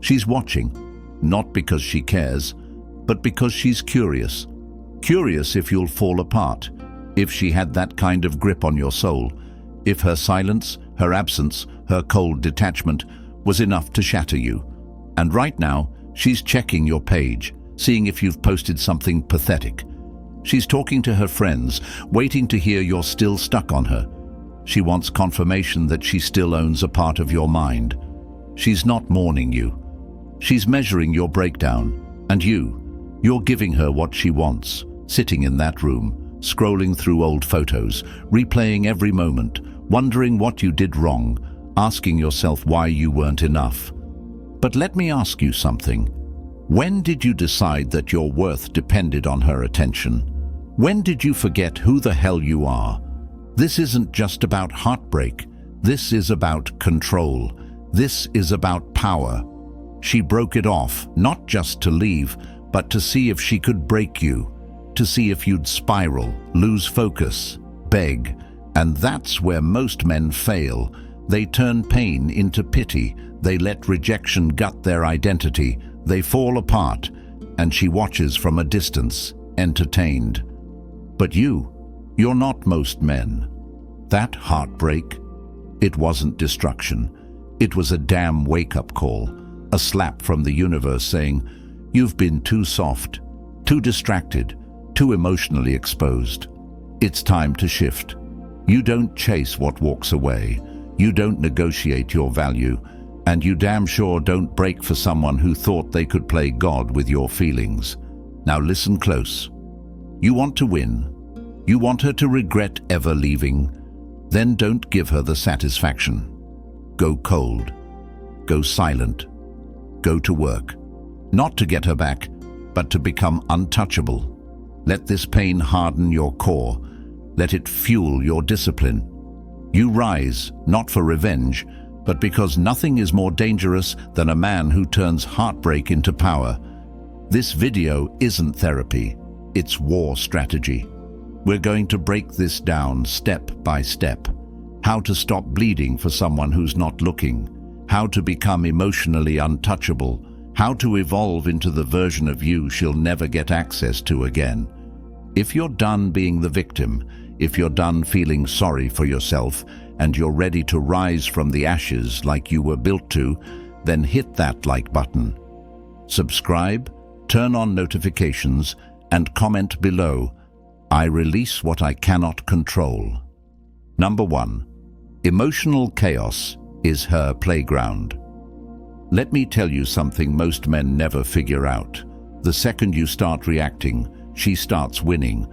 She's watching, not because she cares, but because she's curious. Curious if you'll fall apart, if she had that kind of grip on your soul, if her silence, her absence, her cold detachment was enough to shatter you. And right now, she's checking your page, seeing if you've posted something pathetic. She's talking to her friends, waiting to hear you're still stuck on her. She wants confirmation that she still owns a part of your mind. She's not mourning you. She's measuring your breakdown. And you're giving her what she wants, sitting in that room, scrolling through old photos, replaying every moment, wondering what you did wrong, asking yourself why you weren't enough. But let me ask you something. When did you decide that your worth depended on her attention? When did you forget who the hell you are? This isn't just about heartbreak. This is about control. This is about power. She broke it off, not just to leave, but to see if she could break you, to see if you'd spiral, lose focus, beg. And that's where most men fail. They turn pain into pity. They let rejection gut their identity. They fall apart, and she watches from a distance, entertained. But you're not most men. That heartbreak, it wasn't destruction. It was a damn wake-up call, a slap from the universe saying, you've been too soft, too distracted, too emotionally exposed. It's time to shift. You don't chase what walks away. You don't negotiate your value. And you damn sure don't break for someone who thought they could play God with your feelings. Now listen close. You want to win. You want her to regret ever leaving. Then don't give her the satisfaction. Go cold. Go silent. Go to work. Not to get her back, but to become untouchable. Let this pain harden your core. Let it fuel your discipline. You rise, not for revenge, but because nothing is more dangerous than a man who turns heartbreak into power. This video isn't therapy, it's war strategy. We're going to break this down step by step. How to stop bleeding for someone who's not looking. How to become emotionally untouchable. How to evolve into the version of you she'll never get access to again. If you're done being the victim, if you're done feeling sorry for yourself, and you're ready to rise from the ashes like you were built to, then hit that like button. Subscribe, turn on notifications, and comment below. I release what I cannot control. Number 1. Emotional chaos is her playground. Let me tell you something most men never figure out. The second you start reacting, she starts winning.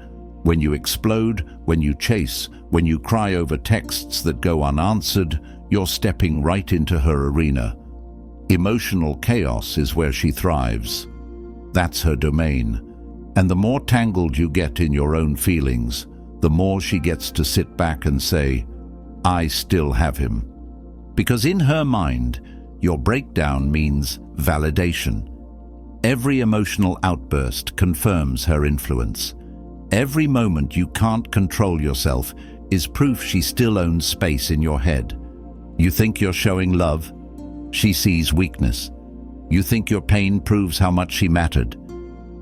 When you explode, when you chase, when you cry over texts that go unanswered, you're stepping right into her arena. Emotional chaos is where she thrives. That's her domain. And the more tangled you get in your own feelings, the more she gets to sit back and say, I still have him. Because in her mind, your breakdown means validation. Every emotional outburst confirms her influence. Every moment you can't control yourself is proof she still owns space in your head. You think you're showing love? She sees weakness. You think your pain proves how much she mattered?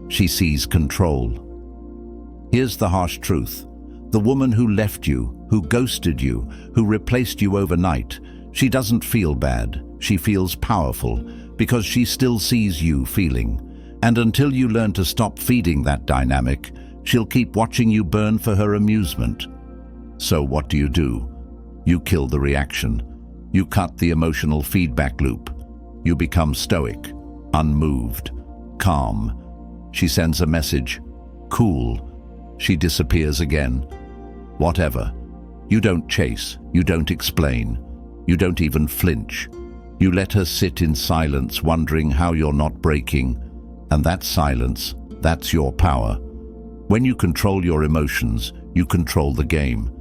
She sees control. Here's the harsh truth. The woman who left you, who ghosted you, who replaced you overnight, she doesn't feel bad. She feels powerful because she still sees you feeling. And until you learn to stop feeding that dynamic, she'll keep watching you burn for her amusement. So what do? You kill the reaction. You cut the emotional feedback loop. You become stoic, unmoved, calm. She sends a message, cool. She disappears again. Whatever. You don't chase. You don't explain. You don't even flinch. You let her sit in silence, wondering how you're not breaking. And that silence, that's your power. When you control your emotions, you control the game.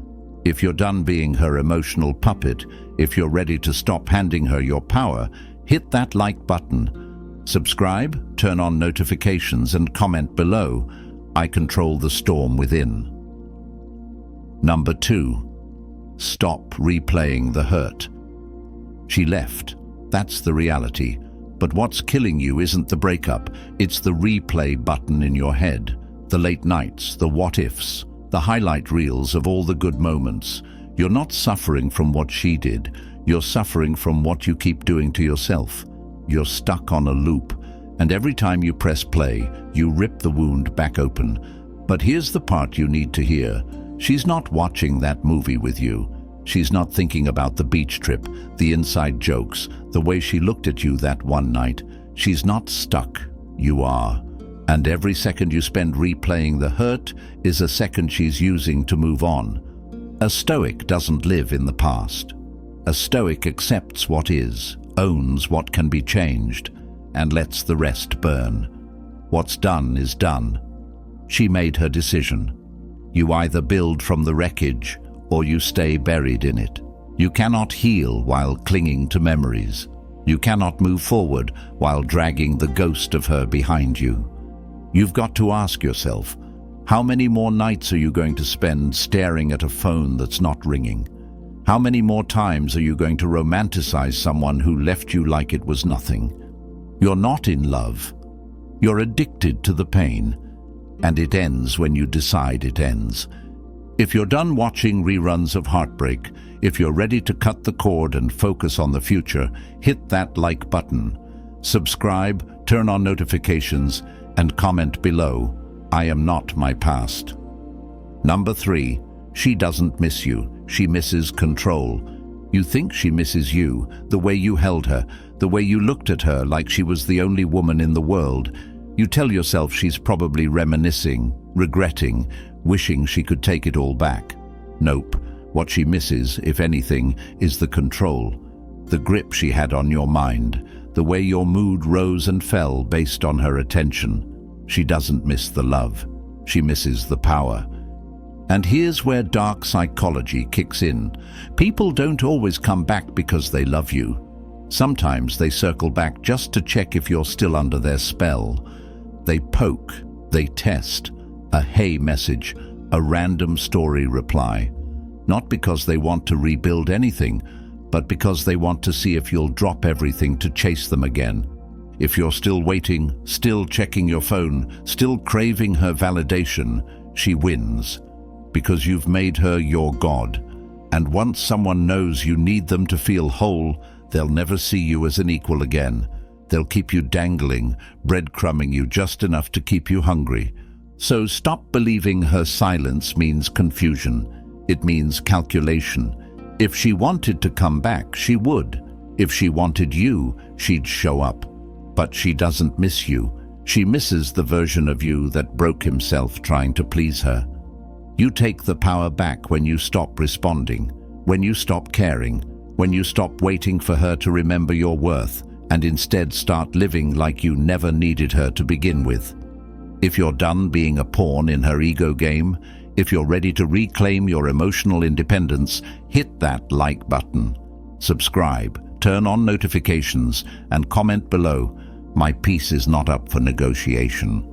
If you're done being her emotional puppet, if you're ready to stop handing her your power, hit that like button. Subscribe, turn on notifications, and comment below. I control the storm within. Number 2. Stop replaying the hurt. She left. That's the reality. But what's killing you isn't the breakup, it's the replay button in your head. The late nights, the what-ifs, the highlight reels of all the good moments. You're not suffering from what she did, you're suffering from what you keep doing to yourself. You're stuck on a loop, and every time you press play, you rip the wound back open. But here's the part you need to hear. She's not watching that movie with you. She's not thinking about the beach trip, the inside jokes, the way she looked at you that one night. She's not stuck. You are. And every second you spend replaying the hurt is a second she's using to move on. A Stoic doesn't live in the past. A Stoic accepts what is, owns what can be changed, and lets the rest burn. What's done is done. She made her decision. You either build from the wreckage or you stay buried in it. You cannot heal while clinging to memories. You cannot move forward while dragging the ghost of her behind you. You've got to ask yourself, how many more nights are you going to spend staring at a phone that's not ringing? How many more times are you going to romanticize someone who left you like it was nothing? You're not in love. You're addicted to the pain, and it ends when you decide it ends. If you're done watching reruns of Heartbreak, if you're ready to cut the cord and focus on the future, hit that like button. Subscribe, turn on notifications, and comment below, I am not my past. Number 3, she doesn't miss you, she misses control. You think she misses you, the way you held her, the way you looked at her like she was the only woman in the world. You tell yourself she's probably reminiscing, regretting, wishing she could take it all back. Nope. What she misses, if anything, is the control. The grip she had on your mind, the way your mood rose and fell based on her attention. She doesn't miss the love. She misses the power. And here's where dark psychology kicks in. People don't always come back because they love you. Sometimes they circle back just to check if you're still under their spell. They poke, they test, a hey message, a random story reply. Not because they want to rebuild anything, but because they want to see if you'll drop everything to chase them again. If you're still waiting, still checking your phone, still craving her validation, she wins. Because you've made her your god. And once someone knows you need them to feel whole, they'll never see you as an equal again. They'll keep you dangling, breadcrumbing you just enough to keep you hungry. So stop believing her silence means confusion. It means calculation. If she wanted to come back, she would. If she wanted you, she'd show up. But she doesn't miss you. She misses the version of you that broke himself trying to please her. You take the power back when you stop responding, when you stop caring, when you stop waiting for her to remember your worth, and instead start living like you never needed her to begin with. If you're done being a pawn in her ego game, if you're ready to reclaim your emotional independence, hit that like button. Subscribe, turn on notifications, and comment below, my peace is not up for negotiation.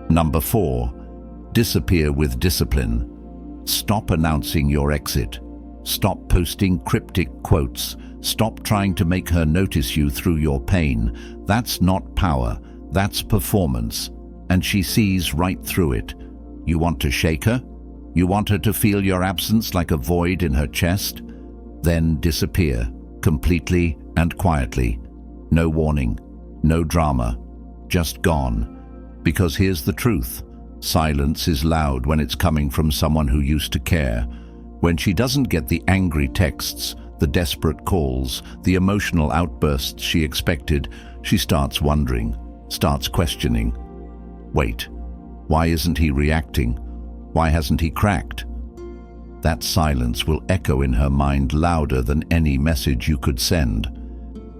Number 4. Disappear with discipline. Stop announcing your exit. Stop posting cryptic quotes. Stop trying to make her notice you through your pain. That's not power, that's performance. And she sees right through it. You want to shake her? You want her to feel your absence like a void in her chest? Then disappear, completely and quietly. No warning, no drama, just gone. Because here's the truth. Silence is loud when it's coming from someone who used to care. When she doesn't get the angry texts, the desperate calls, the emotional outbursts she expected, she starts wondering, starts questioning. Wait, why isn't he reacting? Why hasn't he cracked? That silence will echo in her mind louder than any message you could send.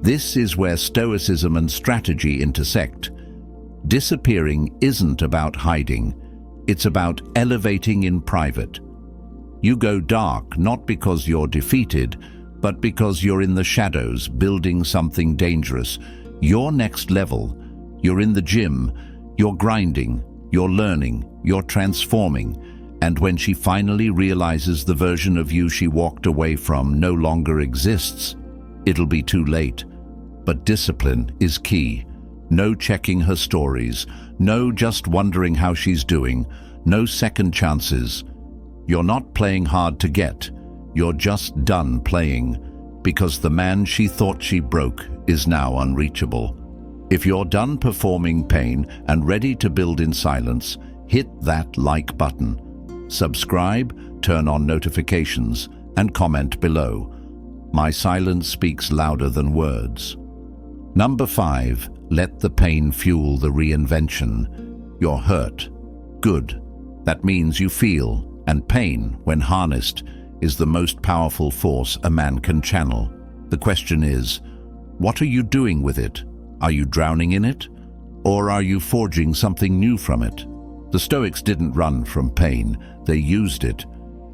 This is where Stoicism and strategy intersect. Disappearing isn't about hiding, it's about elevating in private. You go dark not because you're defeated, but because you're in the shadows building something dangerous. You're next level. You're in the gym. You're grinding. You're learning. You're transforming. And when she finally realizes the version of you she walked away from no longer exists, it'll be too late. But discipline is key. No checking her stories, no just wondering how she's doing, no second chances. You're not playing hard to get, you're just done playing, because the man she thought she broke is now unreachable. If you're done performing pain and ready to build in silence, hit that like button. Subscribe, turn on notifications, and comment below. My silence speaks louder than words. Number 5. Let the pain fuel the reinvention. You're hurt. Good. That means you feel, and pain, when harnessed, is the most powerful force a man can channel. The question is, what are you doing with it? Are you drowning in it? Or are you forging something new from it? The Stoics didn't run from pain, they used it.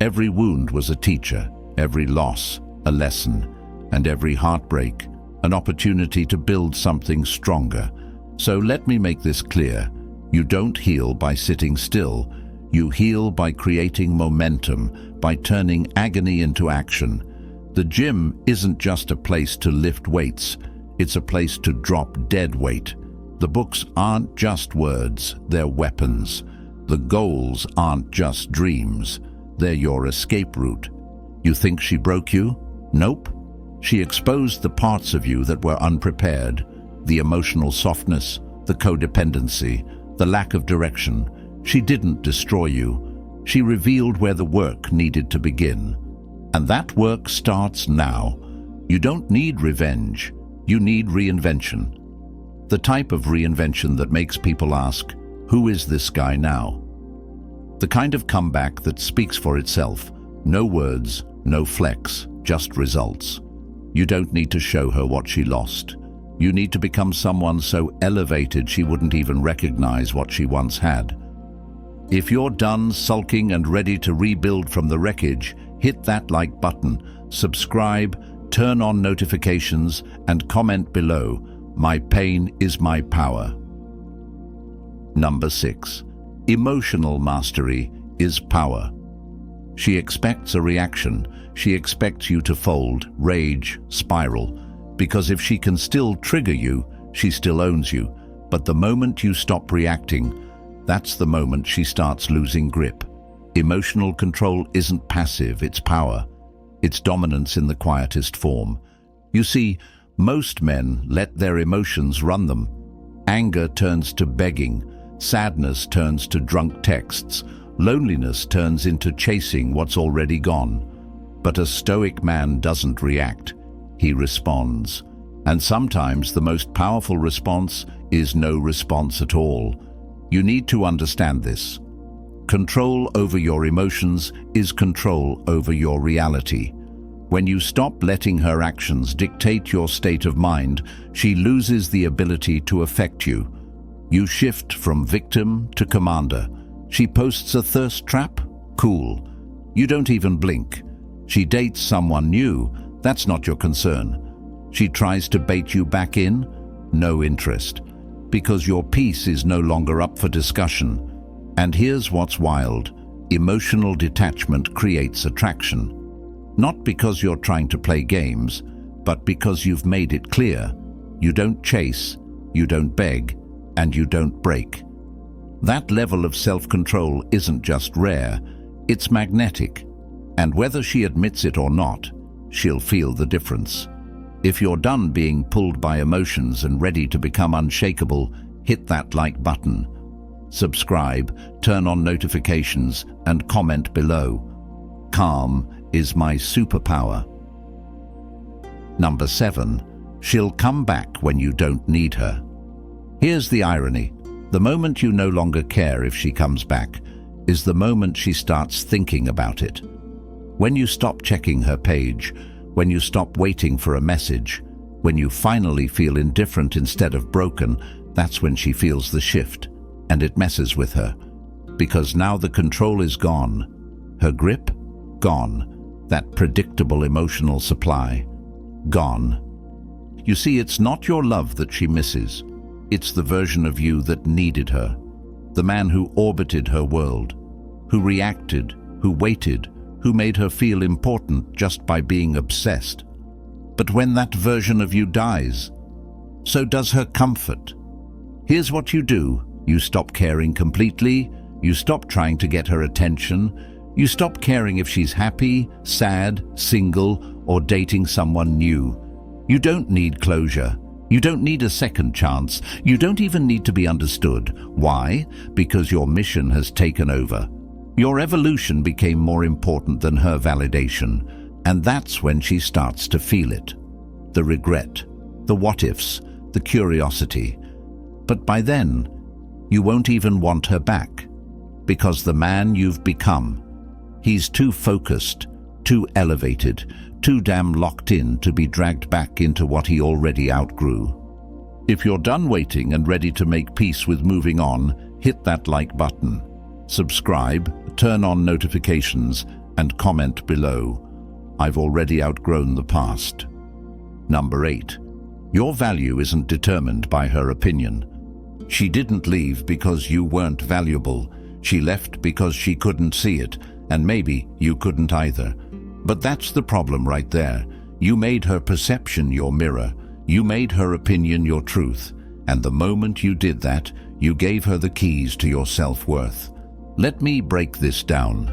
Every wound was a teacher, every loss a lesson, and every heartbreak an opportunity to build something stronger. So let me make this clear. You don't heal by sitting still. You heal by creating momentum, by turning agony into action. The gym isn't just a place to lift weights, it's a place to drop dead weight. The books aren't just words, they're weapons. The goals aren't just dreams, they're your escape route. You think she broke you? Nope. She exposed the parts of you that were unprepared, the emotional softness, the codependency, the lack of direction. She didn't destroy you. She revealed where the work needed to begin. And that work starts now. You don't need revenge. You need reinvention. The type of reinvention that makes people ask, who is this guy now? The kind of comeback that speaks for itself. No words, no flex, just results. You don't need to show her what she lost. You need to become someone so elevated she wouldn't even recognize what she once had. If you're done sulking and ready to rebuild from the wreckage, hit that like button, subscribe, turn on notifications, and comment below. My pain is my power. Number 6. Emotional mastery is power. She expects a reaction. She expects you to fold, rage, spiral, because if she can still trigger you, she still owns you. But the moment you stop reacting, that's the moment she starts losing grip. Emotional control isn't passive, it's power. It's dominance in the quietest form. You see, most men let their emotions run them. Anger turns to begging, sadness turns to drunk texts, loneliness turns into chasing what's already gone. But a stoic man doesn't react, he responds. And sometimes the most powerful response is no response at all. You need to understand this. Control over your emotions is control over your reality. When you stop letting her actions dictate your state of mind, she loses the ability to affect you. You shift from victim to commander. She posts a thirst trap? Cool. You don't even blink. She dates someone new? That's not your concern. She tries to bait you back in? No interest. Because your peace is no longer up for discussion. And here's what's wild. Emotional detachment creates attraction. Not because you're trying to play games, but because you've made it clear. You don't chase, you don't beg, and you don't break. That level of self-control isn't just rare, it's magnetic. And whether she admits it or not, she'll feel the difference. If you're done being pulled by emotions and ready to become unshakable, hit that like button. Subscribe, turn on notifications, and comment below. Calm is my superpower. Number 7. She'll come back when you don't need her. Here's the irony. The moment you no longer care if she comes back is the moment she starts thinking about it. When you stop checking her page, when you stop waiting for a message, when you finally feel indifferent instead of broken, that's when she feels the shift, and it messes with her. Because now the control is gone. Her grip? Gone. That predictable emotional supply? Gone. You see, it's not your love that she misses. It's the version of you that needed her. The man who orbited her world, who reacted, who waited, who made her feel important just by being obsessed. But when that version of you dies, So does her comfort. Here's what you do. You stop caring completely. You stop trying to get her attention. You stop caring if she's happy, sad, single, or dating someone new. You don't need closure. You don't need a second chance. You don't even need to be understood. Why? Because your mission has taken over. Your evolution became more important than her validation. And that's when she starts to feel it. The regret, the what-ifs, the curiosity. But by then, you won't even want her back. Because the man you've become, he's too focused, too elevated, too damn locked in to be dragged back into what he already outgrew. If you're done waiting and ready to make peace with moving on, hit that like button. Subscribe, turn on notifications, and comment below. I've already outgrown the past. Number 8. Your value isn't determined by her opinion. She didn't leave because you weren't valuable. She left because she couldn't see it, and maybe you couldn't either. But that's the problem right there. You made her perception your mirror. You made her opinion your truth. And the moment you did that, you gave her the keys to your self-worth. Let me break this down.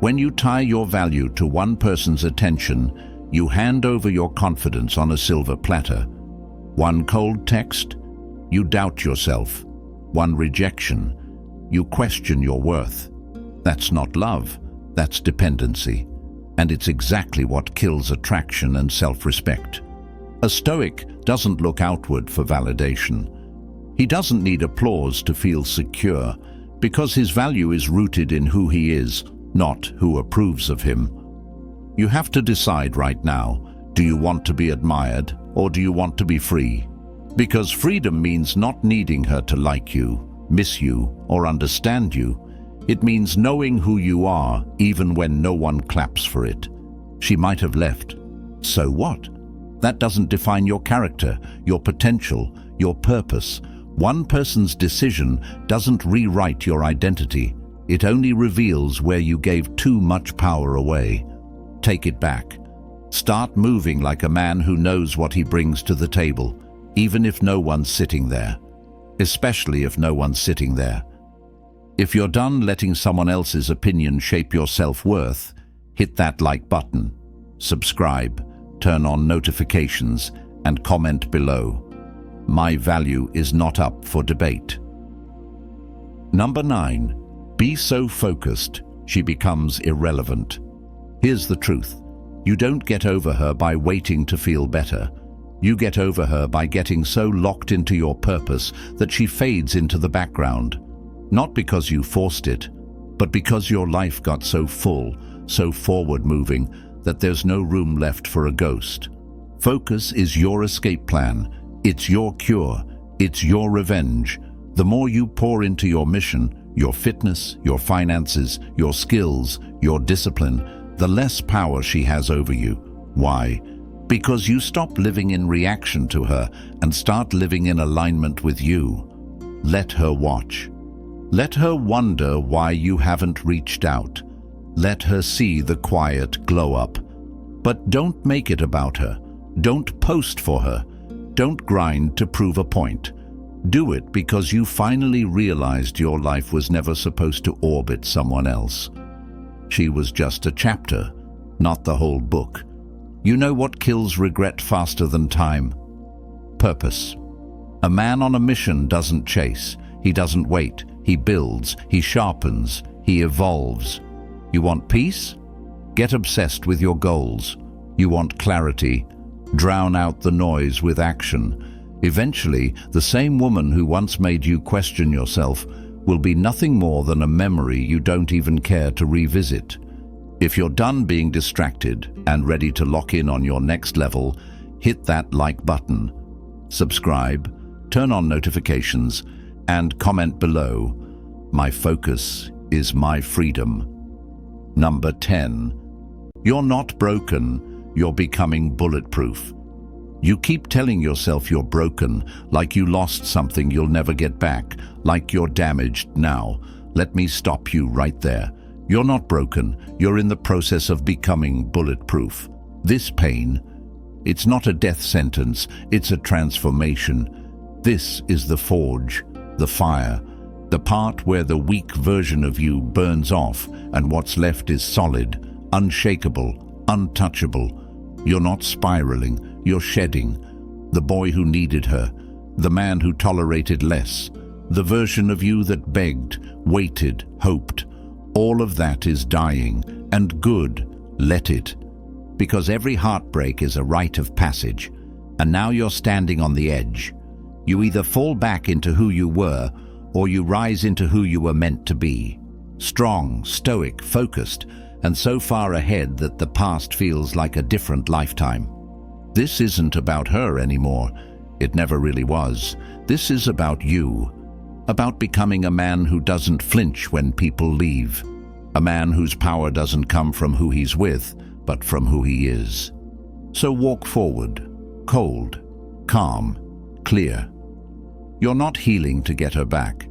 When you tie your value to one person's attention, you hand over your confidence on a silver platter. One cold text, you doubt yourself. One rejection, you question your worth. That's not love, that's dependency. And it's exactly what kills attraction and self-respect. A Stoic doesn't look outward for validation. He doesn't need applause to feel secure, because his value is rooted in who he is, not who approves of him. You have to decide right now, do you want to be admired or do you want to be free? Because freedom means not needing her to like you, miss you, or understand you. It means knowing who you are even when no one claps for it. She might have left. So what? That doesn't define your character, your potential, your purpose. One person's decision doesn't rewrite your identity. It only reveals where you gave too much power away. Take it back. Start moving like a man who knows what he brings to the table, even if no one's sitting there. Especially if no one's sitting there. If you're done letting someone else's opinion shape your self-worth, hit that like button, subscribe, turn on notifications, and comment below. My value is not up for debate. Number 9. Be so focused, she becomes irrelevant. Here's the truth. You don't get over her by waiting to feel better. You get over her by getting so locked into your purpose that she fades into the background. Not because you forced it, but because your life got so full, so forward-moving, that there's no room left for a ghost. Focus is your escape plan. It's your cure. It's your revenge. The more you pour into your mission, your fitness, your finances, your skills, your discipline, the less power she has over you. Why? Because you stop living in reaction to her and start living in alignment with you. Let her watch. Let her wonder why you haven't reached out. Let her see the quiet glow up. But don't make it about her. Don't post for her. Don't grind to prove a point. Do it because you finally realized your life was never supposed to orbit someone else. She was just a chapter, not the whole book. You know what kills regret faster than time? Purpose. A man on a mission doesn't chase. He doesn't wait. He builds. He sharpens. He evolves. You want peace? Get obsessed with your goals. You want clarity? Drown out the noise with action. Eventually, the same woman who once made you question yourself will be nothing more than a memory you don't even care to revisit. If you're done being distracted and ready to lock in on your next level, hit that like button, subscribe, turn on notifications, and comment below. My focus is my freedom. Number 10. You're not broken, you're becoming bulletproof. You keep telling yourself you're broken, like you lost something you'll never get back, like you're damaged now. Let me stop you right there. You're not broken, you're in the process of becoming bulletproof. This pain, It's not a death sentence, it's a transformation. This is the forge, the fire, the part where the weak version of you burns off and what's left is solid, unshakable, untouchable. You're not spiraling, you're shedding. The boy who needed her, the man who tolerated less, the version of you that begged, waited, hoped. All of that is dying, and good, let it. Because every heartbreak is a rite of passage, and now you're standing on the edge. You either fall back into who you were, or you rise into who you were meant to be. Strong, stoic, focused, and so far ahead that the past feels like a different lifetime. This isn't about her anymore. It never really was. This is about you. About becoming a man who doesn't flinch when people leave. A man whose power doesn't come from who he's with, but from who he is. So walk forward, cold, calm, clear. You're not healing to get her back.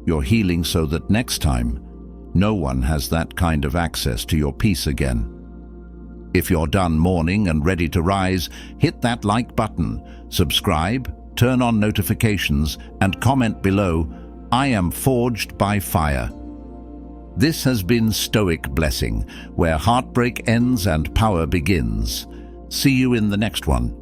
You're healing so that next time, no one has that kind of access to your peace again. If you're done mourning and ready to rise, hit that like button, subscribe, turn on notifications, and comment below, "I am forged by fire." This has been Stoic Blessing, where heartbreak ends and power begins. See you in the next one.